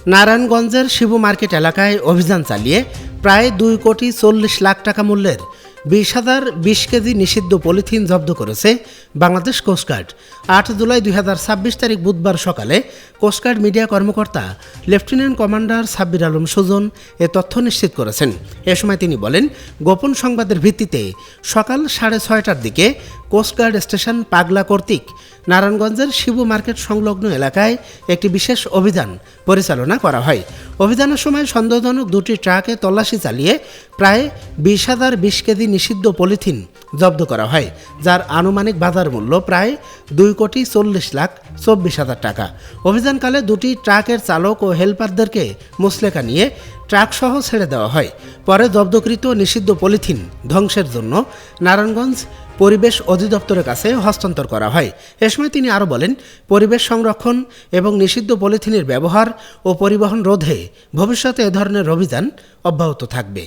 নারায়ণগঞ্জের শিবু মার্কেট এলাকায় অভিযান চালিয়ে প্রায় 2,40 লাখ টাকা মূল্যের 20,020 কেজি নিষিদ্ধ পলিথিন জব্দ করেছে বাংলাদেশ কোস্টগার্ড। 8 জুলাই 2026 তারিখ বুধবার সকালে কোস্টগার্ড মিডিয়া কর্মকর্তা লেফটেন্যান্ট কমান্ডার সাব্বির আলম সুজন এ তথ্য নিশ্চিত করেছেন। এ সময় তিনি বলেন, গোপন সংবাদের ভিত্তিতে সকাল 6:30টার দিকে কোস্টগার্ড স্টেশন পাগলা কর্তৃক নারায়ণগঞ্জের শিবু মার্কেট সংলগ্ন এলাকায় একটি বিশেষ অভিযান পরিচালনা করা হয়। অভিযানের সময় সন্দেহজনক দুটি ট্রাকে তল্লাশি চালিয়ে প্রায় 20,020 কেজি নিষিদ্ধ পলিথিন জব্দ করা হয়, যার আনুমানিক বাজার মূল্য প্রায় 2,40,24,000 টাকা। অভিযানকালে দুটি ট্রাকের চালক ও হেলপারদেরকে মুচলেকা নিয়ে ট্রাকসহ ছেড়ে দেওয়া হয়। পরে জব্দকৃত নিষিদ্ধ পলিথিন ধ্বংসের জন্য নারায়ণগঞ্জ পরিবেশ অধিদপ্তরের কাছে হস্তান্তর করা হয়। এ সময় তিনি আরও বলেন, পরিবেশ সংরক্ষণ এবং নিষিদ্ধ পলিথিনের ব্যবহার ও পরিবহন রোধে ভবিষ্যতে এ ধরনের অভিযান অব্যাহত থাকবে।